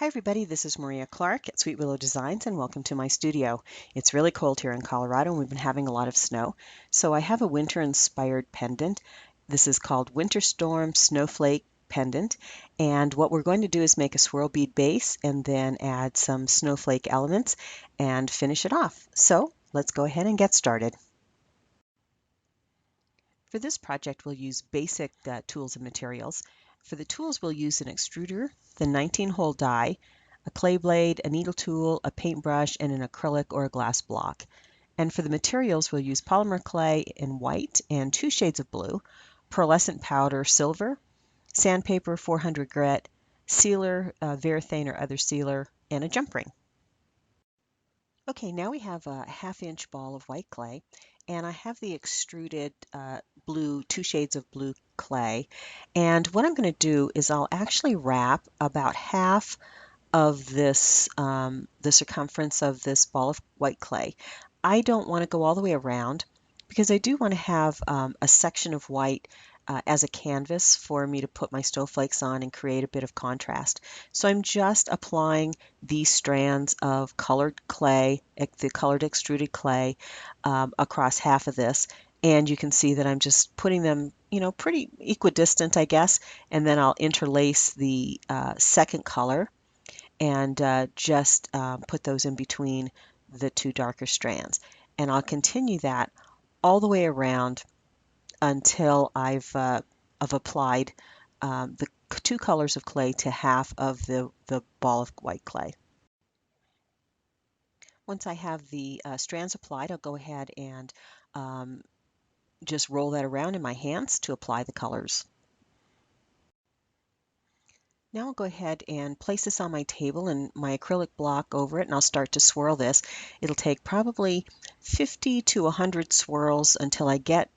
Hi everybody, this is Maria Clark at Sweet Willow Designs and welcome to my studio. It's really cold here in Colorado and we've been having a lot of snow. So I have a winter inspired pendant. This is called Winter Storm Snowflake Pendant, and what we're going to do is make a swirl bead base and then add some snowflake elements and finish it off. So let's go ahead and get started. For this project, we'll use basic tools and materials. For the tools, we'll use an extruder, the 19-hole die, a clay blade, a needle tool, a paintbrush, and an acrylic or a glass block. And for the materials, we'll use polymer clay in white and 2 shades of blue, pearlescent powder silver, sandpaper 400 grit, sealer, varathane or other sealer, and a jump ring. Okay, now we have a 1/2-inch ball of white clay, and I have the extruded blue, 2 shades of blue clay. And what I'm going to do is I'll actually wrap about half of this, the circumference of this ball of white clay. I don't want to go all the way around because I do want to have a section of white as a canvas for me to put my snowflakes on and create a bit of contrast. So I'm just applying these strands of colored clay, the colored extruded clay, across half of this. And you can see that I'm just putting them, pretty equidistant, I guess. And then I'll interlace the second color and just put those in between the 2 darker strands. And I'll continue that all the way around until I've applied the 2 colors of clay to half of the ball of white clay. Once I have the strands applied, I'll go ahead and just roll that around in my hands to apply the colors. Now I'll go ahead and place this on my table and my acrylic block over it, and I'll start to swirl this. It'll take probably 50 to 100 swirls until I get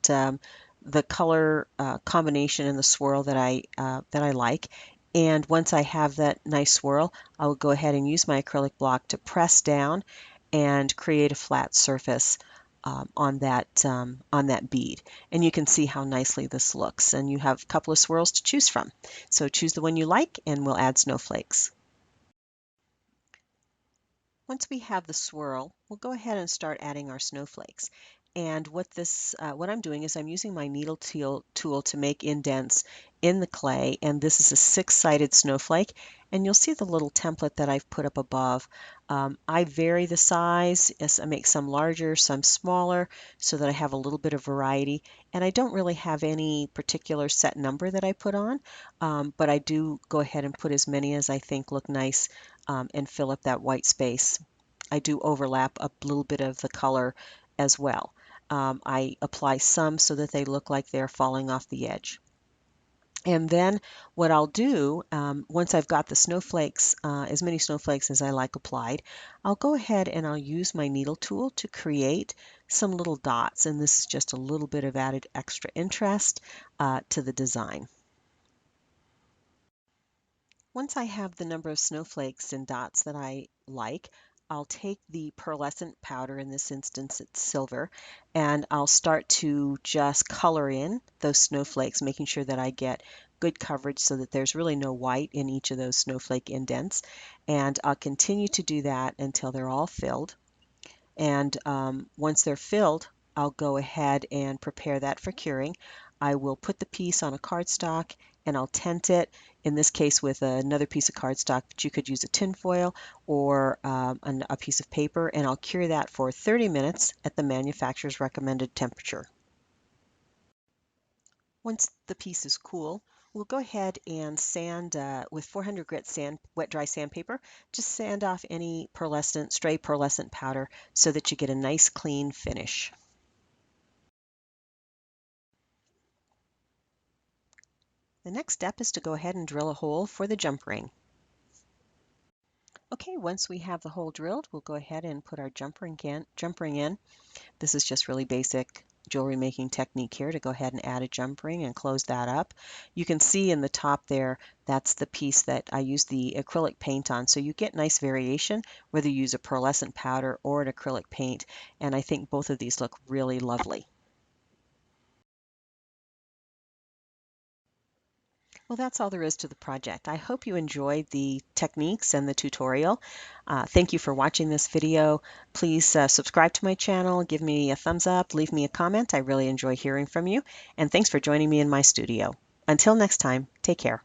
the color combination in the swirl that I like. And once I have that nice swirl, I'll go ahead and use my acrylic block to press down and create a flat surface on that bead. And you can see how nicely this looks. And you have a couple of swirls to choose from. So choose the one you like and we'll add snowflakes. Once we have the swirl, we'll go ahead and start adding our snowflakes. And what I'm doing is I'm using my needle tool to make indents in the clay, and this is a 6-sided snowflake. And you'll see the little template that I've put up above. I vary the size. Yes, I make some larger, some smaller, so that I have a little bit of variety. And I don't really have any particular set number that I put on, but I do go ahead and put as many as I think look nice and fill up that white space. I do overlap a little bit of the color as well. I apply some so that they look like they're falling off the edge. And then what I'll do, once I've got the snowflakes, as many snowflakes as I like applied, I'll go ahead and I'll use my needle tool to create some little dots. And this is just a little bit of added extra interest to the design. Once I have the number of snowflakes and dots that I like, I'll take the pearlescent powder, in this instance it's silver, and I'll start to just color in those snowflakes, making sure that I get good coverage so that there's really no white in each of those snowflake indents. And I'll continue to do that until they're all filled. And once they're filled, I'll go ahead and prepare that for curing. I will put the piece on a cardstock and I'll tent it, in this case with another piece of cardstock, but you could use a tin foil or a piece of paper, and I'll cure that for 30 minutes at the manufacturer's recommended temperature. Once the piece is cool, we'll go ahead and sand with 400 grit wet dry sandpaper. Just sand off any stray pearlescent powder so that you get a nice clean finish. The next step is to go ahead and drill a hole for the jump ring. Okay, once we have the hole drilled, we'll go ahead and put our jump ring in. This is just really basic jewelry making technique here to go ahead and add a jump ring and close that up. You can see in the top there, that's the piece that I use the acrylic paint on. So you get nice variation whether you use a pearlescent powder or an acrylic paint. And I think both of these look really lovely. Well, that's all there is to the project. I hope you enjoyed the techniques and the tutorial. Thank you for watching this video. Please subscribe to my channel, give me a thumbs up, leave me a comment. I really enjoy hearing from you. And thanks for joining me in my studio. Until next time, take care.